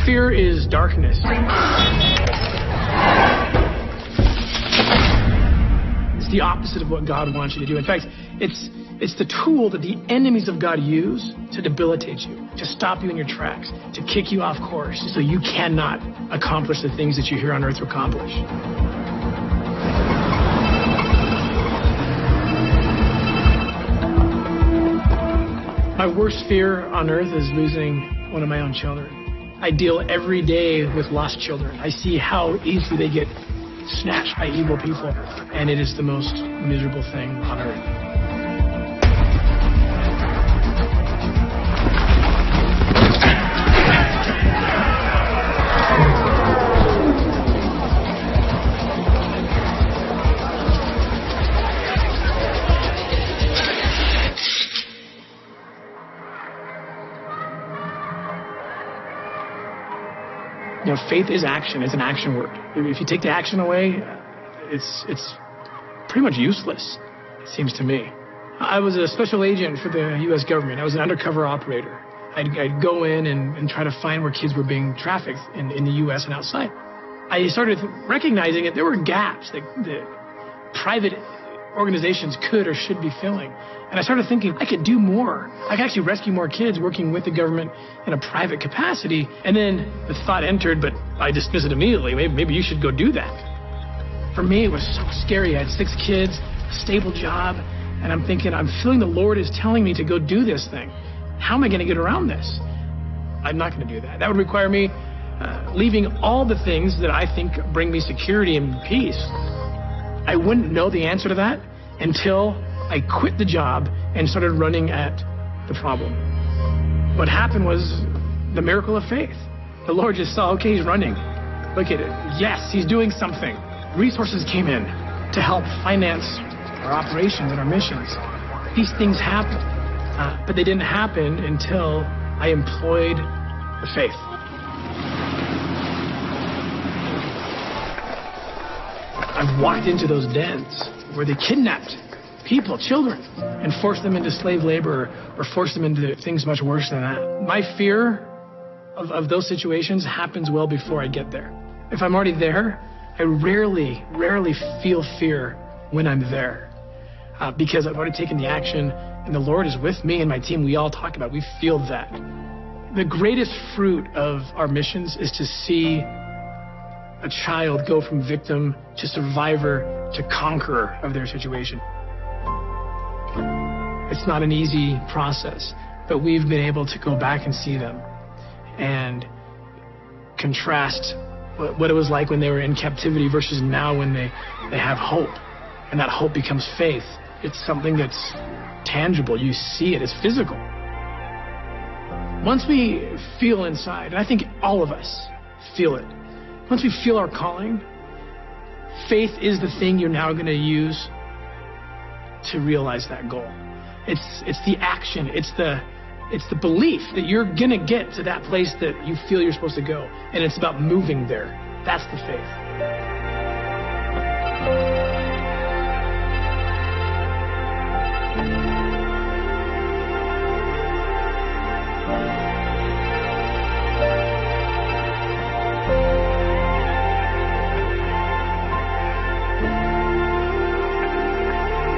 Fear is darkness. It's the opposite of what God wants you to do. In fact, it's the tool that the enemies of God use to debilitate you, to stop you in your tracks, to kick you off course, so you cannot accomplish the things that you here on earth accomplish. My worst fear on earth is losing one of my own children. I deal every day with lost children. I see how easily they get snatched by evil people, and it is the most miserable thing on earth. You know, faith is action. It's an action word. If you take the action away, it's pretty much useless, it seems to me. I was a special agent for the U.S. government. I was an undercover operator. I'd go in and try to find where kids were being trafficked in the U.S. and outside. I started recognizing that there were gaps that private organizations could or should be filling. And I started thinking, I could do more. I could actually rescue more kids working with the government in a private capacity. And then the thought entered, but I dismissed it immediately. Maybe you should go do that. For me, it was so scary. I had 6 kids, a stable job, and I'm thinking, I'm feeling the Lord is telling me to go do this thing. How am I going to get around this? I'm not going to do that. That would require me leaving all the things that I think bring me security and peace. I wouldn't know the answer to that until I quit the job and started running at the problem. What happened was the miracle of faith. The Lord just saw, okay, he's running. Look at it. Yes, he's doing something. Resources came in to help finance our operations and our missions. These things happen, but they didn't happen until I employed the faith. I've walked into those dens where they kidnapped people, children, and forced them into slave labor or forced them into things much worse than that. My fear of those situations happens well before I get there. If I'm already there, I rarely feel fear when I'm there because I've already taken the action and the Lord is with me and my team. We all talk about it. We feel that. The greatest fruit of our missions is to see a child go from victim to survivor to conqueror of their situation. It's not an easy process, but we've been able to go back and see them and contrast what it was like when they were in captivity versus now when they have hope. And that hope becomes faith. It's something that's tangible. You see it. It's physical. Once we feel inside, and I think all of us feel it, once we feel our calling, faith is the thing you're now going to use to realize that goal. It's the action. It's the belief that you're going to get to that place that you feel you're supposed to go. And it's about moving there. That's the faith.